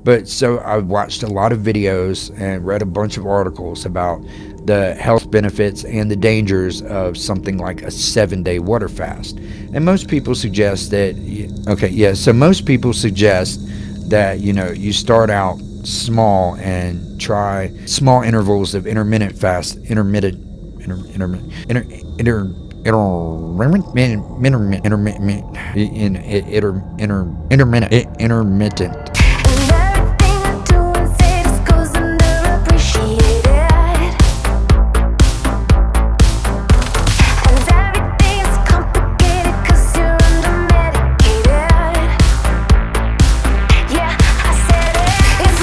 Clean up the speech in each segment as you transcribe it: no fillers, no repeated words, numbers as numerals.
But so I watched a lot of videos and read a bunch of articles about the health benefits and the dangers of something like a 7-day water fast. And most people suggest that, so most people suggest that, you start out small and try small intervals of intermittent fast, intermittent, intermittent.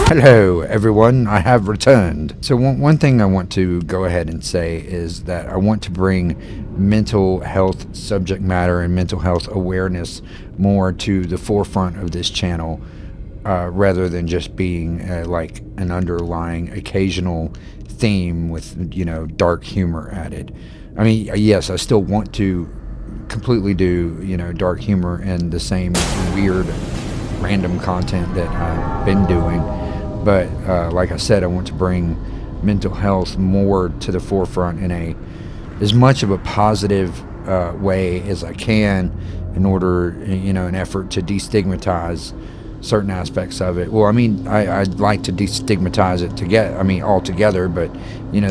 Hello everyone, I have returned. So one thing I want to go ahead and say is that I want to bring mental health subject matter and mental health awareness more to the forefront of this channel, rather than just being like an underlying occasional theme with dark humor added. I mean, yes, I still want to completely do dark humor and the same weird random content that I've been doing. But like I said, I want to bring mental health more to the forefront in as much of a positive way as I can, in order, an effort to destigmatize certain aspects of it. Well, I mean, I'd like to destigmatize it altogether, but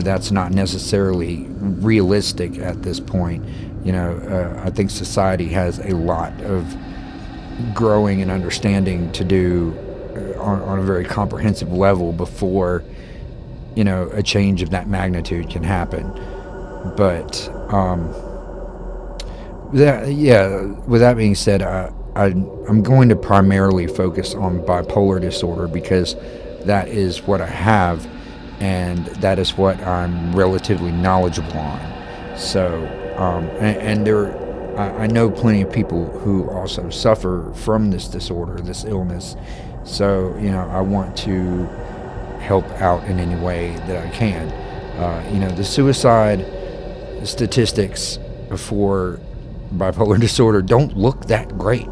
that's not necessarily realistic at this point. I think society has a lot of growing and understanding to do on a very comprehensive level before a change of that magnitude can happen. But with that being said, I'm going to primarily focus on bipolar disorder because that is what I have, and that is what I'm relatively knowledgeable on. So I know plenty of people who also suffer from this disorder, this illness. So, I want to help out in any way that I can. The suicide statistics for bipolar disorder don't look that great.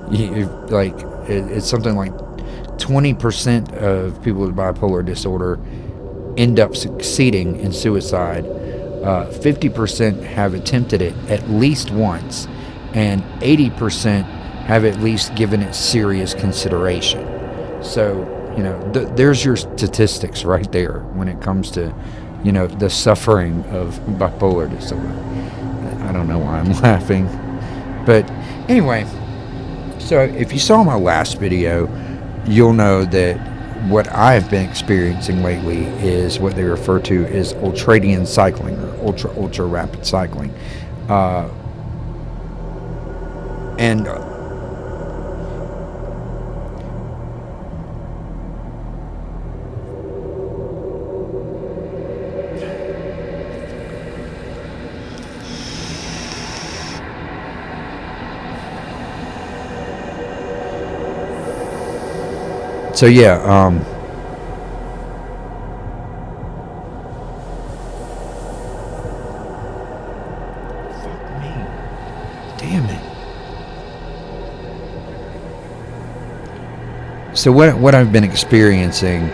It's something like 20% of people with bipolar disorder end up succeeding in suicide. 50% have attempted it at least once, and 80% have at least given it serious consideration. So, there's your statistics right there when it comes to, the suffering of bipolar disorder. I don't know why I'm laughing. But anyway, so if you saw my last video, you'll know that what I've been experiencing lately is what they refer to as ultradian cycling, or ultra rapid cycling. So yeah, fuck me, damn it. So what I've been experiencing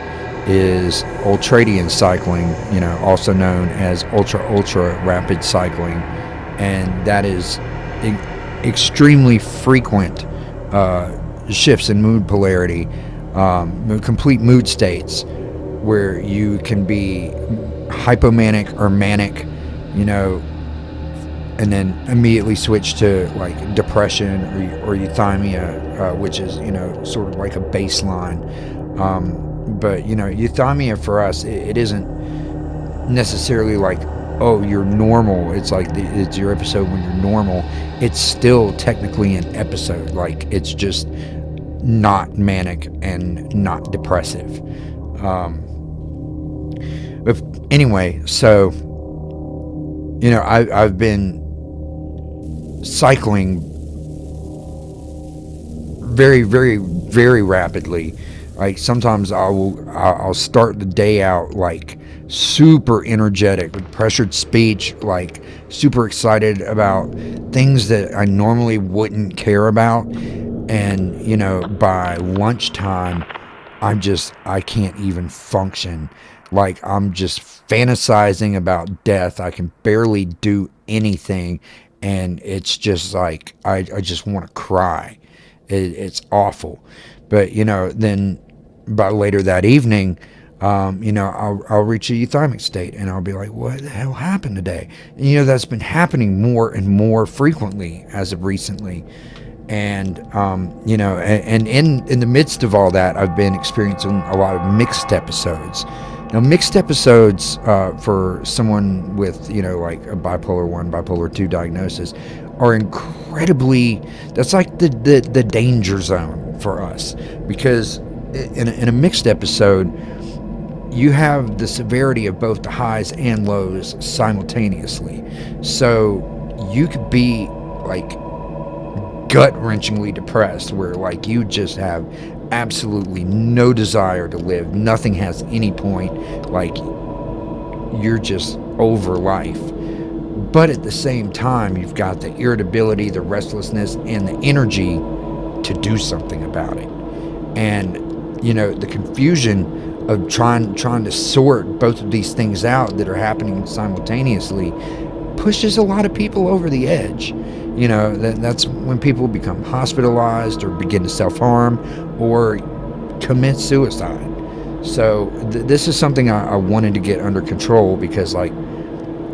is ultradian cycling, also known as ultra rapid cycling, and that is extremely frequent shifts in mood polarity. Complete mood states where you can be hypomanic or manic, and then immediately switch to like depression or euthymia, which is, sort of like a baseline. But, euthymia for us, it isn't necessarily like, oh, you're normal. It's like it's your episode when you're normal. It's still technically an episode. Like, it's just not manic and not depressive. But anyway, so I've been cycling very, very, very rapidly. Like, sometimes I'll start the day out like super energetic with pressured speech, like super excited about things that I normally wouldn't care about. And, by lunchtime, I can't even function. Like, I'm just fantasizing about death. I can barely do anything. And it's just like, I just want to cry. It's awful. But, then by later that evening, I'll reach a euthymic state and I'll be like, what the hell happened today? And, that's been happening more and more frequently as of recently. And, and in the midst of all that, I've been experiencing a lot of mixed episodes. Now, mixed episodes, for someone with, like a bipolar 1, bipolar 2 diagnosis, are incredibly, that's like the danger zone for us. Because in a mixed episode, you have the severity of both the highs and lows simultaneously. So you could be like gut-wrenchingly depressed, where like you just have absolutely no desire to live. Nothing has any point. Like, you're just over life. But at the same time, you've got the irritability, the restlessness, and the energy to do something about it. And the confusion of trying to sort both of these things out that are happening simultaneously pushes a lot of people over the edge. That's when people become hospitalized or begin to self-harm or commit suicide. So this is something I wanted to get under control, because I'm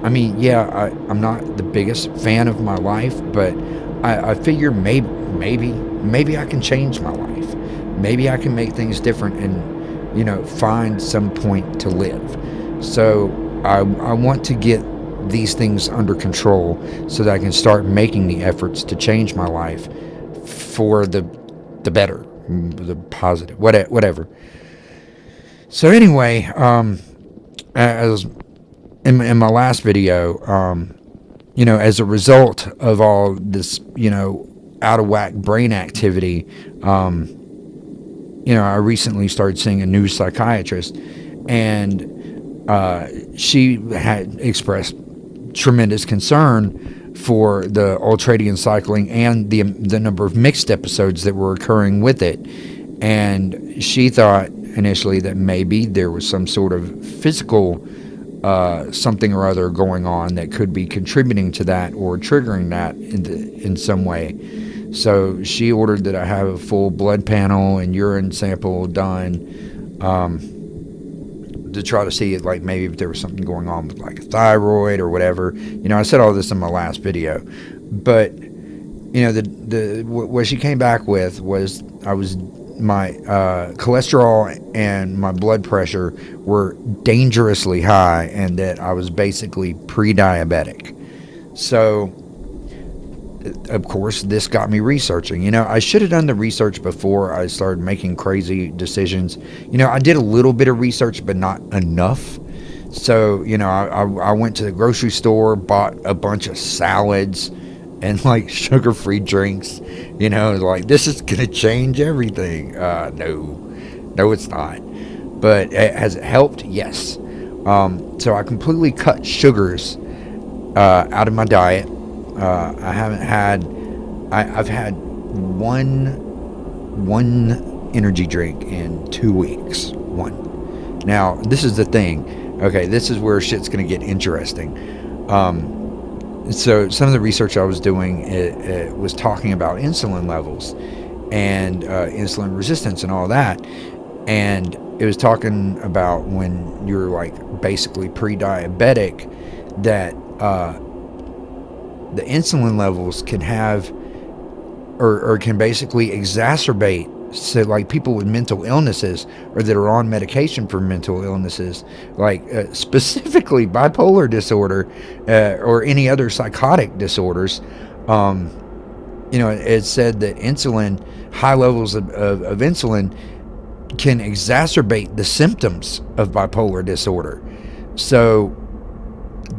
not the biggest fan of my life, but I figure maybe I can change my life. Maybe I can make things different and find some point to live. So I want to get these things under control so that I can start making the efforts to change my life for the better, the positive, whatever. So anyway, as in my last video, as a result of all this, out of whack brain activity, I recently started seeing a new psychiatrist, and she had expressed tremendous concern for the ultradian cycling and the number of mixed episodes that were occurring with it. And she thought initially that maybe there was some sort of physical something or other going on that could be contributing to that or triggering that in some way. So she ordered that I have a full blood panel and urine sample done, to try to see like maybe if there was something going on with like a thyroid or whatever. I said all this in my last video, but what she came back with was my cholesterol and my blood pressure were dangerously high, and that I was basically pre-diabetic. So of course this got me researching. I should have done the research before I started making crazy decisions. I did a little bit of research, but not enough. So I went to the grocery store, bought a bunch of salads and like sugar-free drinks. Like, this is gonna change everything. No it's not. But has it helped? Yes. So I completely cut sugars out of my diet. I've had one energy drink in 2 weeks. One. Now, this is the thing. Okay, this is where shit's gonna get interesting. So some of the research I was doing, it was talking about insulin levels and insulin resistance and all that. And it was talking about when you're like basically pre-diabetic, that the insulin levels can have or can basically exacerbate. So like people with mental illnesses or that are on medication for mental illnesses, like specifically bipolar disorder or any other psychotic disorders, it said that high levels of insulin can exacerbate the symptoms of bipolar disorder. So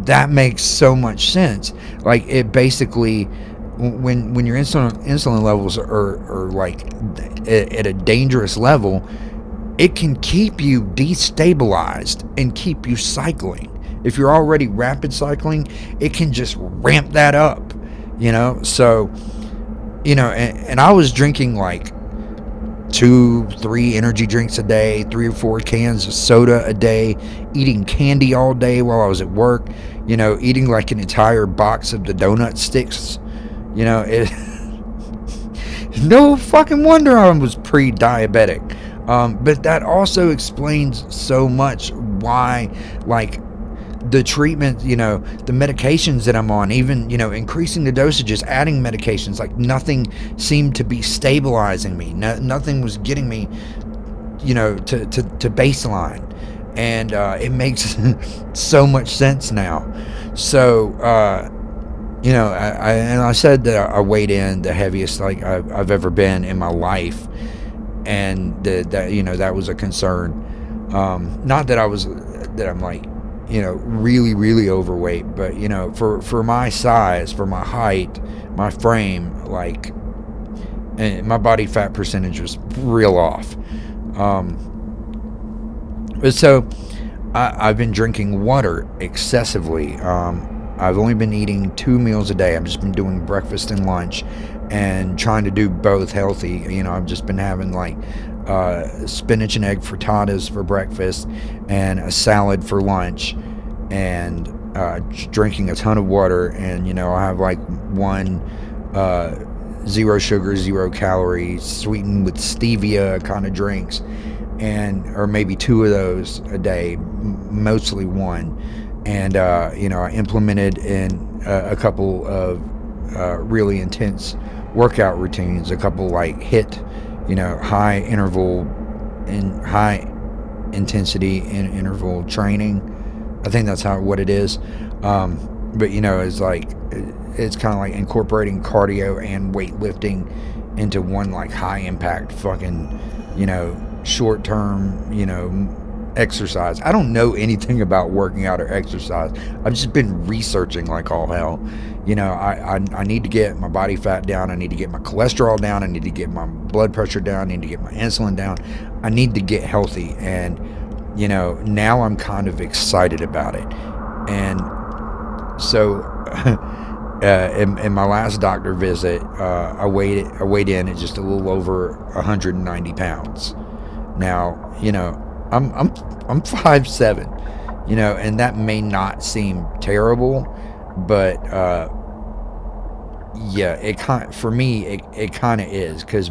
that makes so much sense. Like, it basically, when your insulin levels are like at a dangerous level, it can keep you destabilized and keep you cycling. If you're already rapid cycling, it can just ramp that up, So, and I was drinking like 2, 3 energy drinks a day, 3 or 4 cans of soda a day, eating candy all day while I was at work, eating like an entire box of the donut sticks. It no fucking wonder I was pre-diabetic. But that also explains so much why, like, the treatment, the medications that I'm on, even, increasing the dosages, adding medications, like nothing seemed to be stabilizing me. Nothing was getting me, to baseline. And it makes so much sense now. So, I said that I weighed in the heaviest like I've ever been in my life. And that was a concern. Not that I'm like, really, really overweight, but, for my size, for my height, my frame, like, and my body fat percentage was real off. So I've been drinking water excessively. I've only been eating 2 meals a day. I've just been doing breakfast and lunch and trying to do both healthy. I've just been having like spinach and egg frittatas for breakfast and a salad for lunch, and drinking a ton of water. And I have like one 0 sugar, 0 calories, sweetened with stevia kind of drinks, or maybe 2 of those a day, mostly 1. And I implemented in a couple of really intense workout routines, a couple like HIIT, high interval and high intensity and interval training. I think that's what it is. But it's like, it's kind of like incorporating cardio and weightlifting into one like high impact fucking, short term, exercise. I don't know anything about working out or exercise. I've just been researching like all hell. I need to get my body fat down. I need to get my cholesterol down. I need to get my blood pressure down. I need to get my insulin down. I need to get healthy. And, now I'm kind of excited about it. And so, in my last doctor visit, I weighed in at just a little over 190 pounds. Now, I'm 5'7", and that may not seem terrible, but yeah, it for me it kind of is, because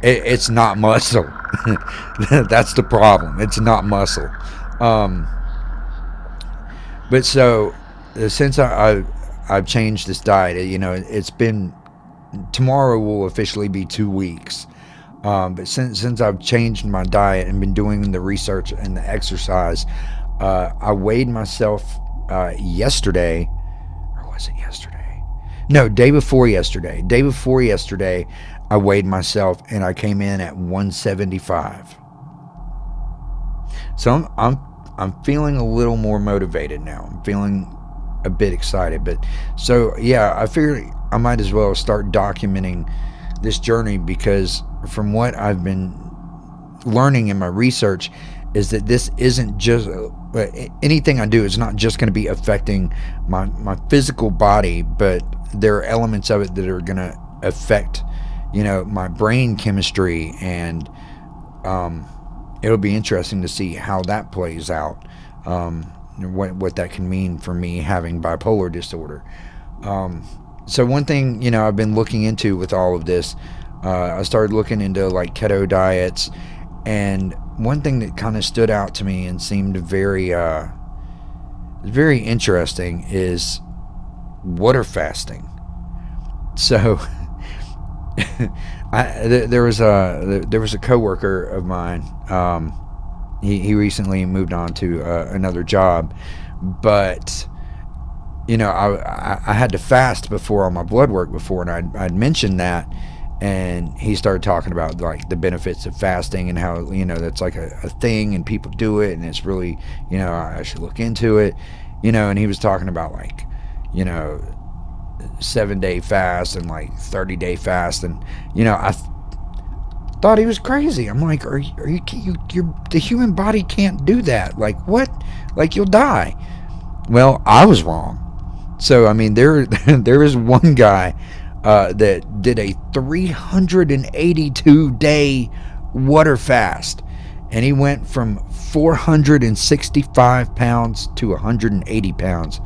it's not muscle. That's the problem. It's not muscle. But so since I've changed this diet, it's been, tomorrow will officially be 2 weeks. But since I've changed my diet and been doing the research and the exercise, I weighed myself yesterday, or was it yesterday? No, day before yesterday. Day before yesterday, I weighed myself and I came in at 175. So I'm feeling a little more motivated now. I'm feeling a bit excited. But so yeah, I figured I might as well start documenting this journey, because from what I've been learning in my research is that this isn't just anything I do is not just going to be affecting my physical body, but there are elements of it that are going to affect my brain chemistry, and it'll be interesting to see how that plays out, what that can mean for me having bipolar disorder. So one thing, I've been looking into with all of this, I started looking into like keto diets, and one thing that kind of stood out to me and seemed very interesting is water fasting. So there was a coworker of mine. He recently moved on to another job, but I had to fast before on my blood work before, and I'd mentioned that, and he started talking about like the benefits of fasting and how that's like a thing and people do it, and it's really I should look into it, and he was talking about like 7-day fast and like 30-day fast, and I thought he was crazy. I'm like, are you the human body can't do that. Like, what? Like, you'll die. Well, I was wrong. So I mean, there is one guy that did a 382-day water fast, and he went from 465 pounds to 180 pounds.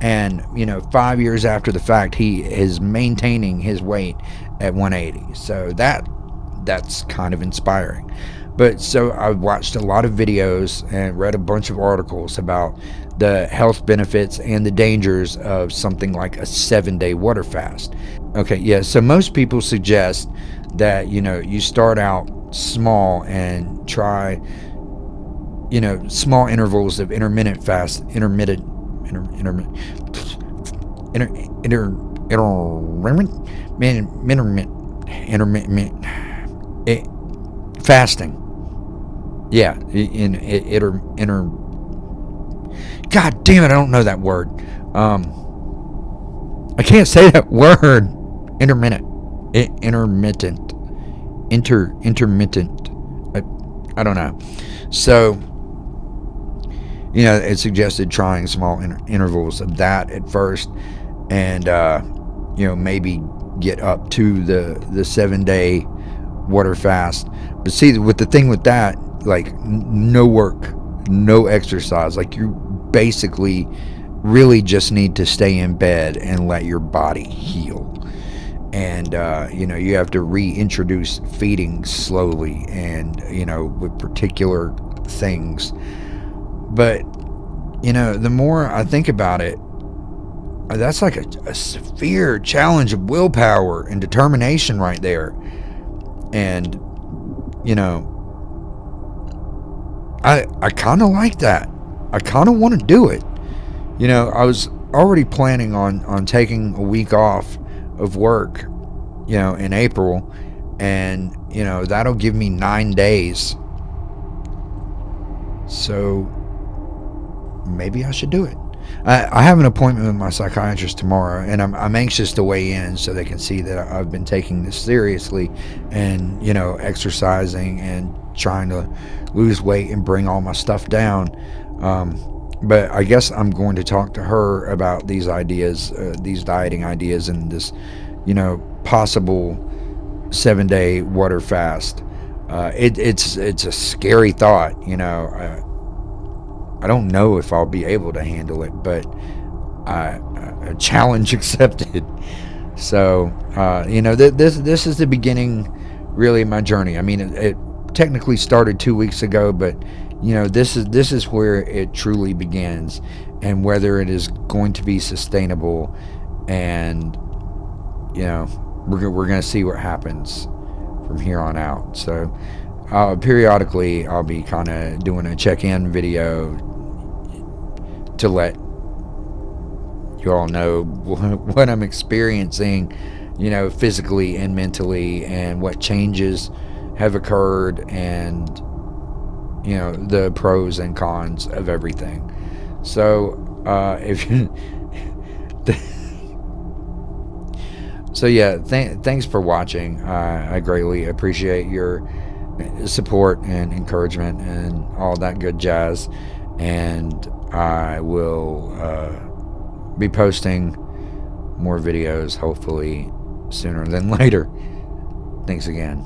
And 5 years after the fact, he is maintaining his weight at 180. So that's kind of inspiring. But so I watched a lot of videos and read a bunch of articles about the health benefits and the dangers of something like a 7-day water fast. Okay, yeah, so most people suggest that, you start out small and try, small intervals of intermittent, fasting. Yeah, God damn it, I don't know that word. I can't say that word. Intermittent. I don't know. So, it suggested trying small intervals of that at first, and maybe get up to the 7-day water fast. But see, with the thing with that, like, no work, no exercise, like, you basically really just need to stay in bed and let your body heal. And you have to reintroduce feeding slowly, and with particular things. But the more I think about it, that's like a severe challenge of willpower and determination right there. And I kind of like that. I kind of want to do it. I was already planning on taking a week off of work, in April, and that'll give me 9 days. So maybe I should do it. I have an appointment with my psychiatrist tomorrow, and I'm anxious to weigh in so they can see that I've been taking this seriously, and exercising and trying to lose weight and bring all my stuff down. But I guess I'm going to talk to her about these ideas, these dieting ideas, and this possible 7-day water fast. It's a scary thought. I don't know if I'll be able to handle it, but a challenge accepted. So this is the beginning, really, of my journey. I mean, it technically started 2 weeks ago, but this is where it truly begins, and whether it is going to be sustainable, and we're gonna see what happens from here on out. So periodically I'll be kind of doing a check-in video to let you all know what I'm experiencing, physically and mentally, and what changes have occurred, and the pros and cons of everything. So if you so yeah, thanks for watching. I greatly appreciate your support and encouragement and all that good jazz, and I will be posting more videos hopefully sooner than later. Thanks again.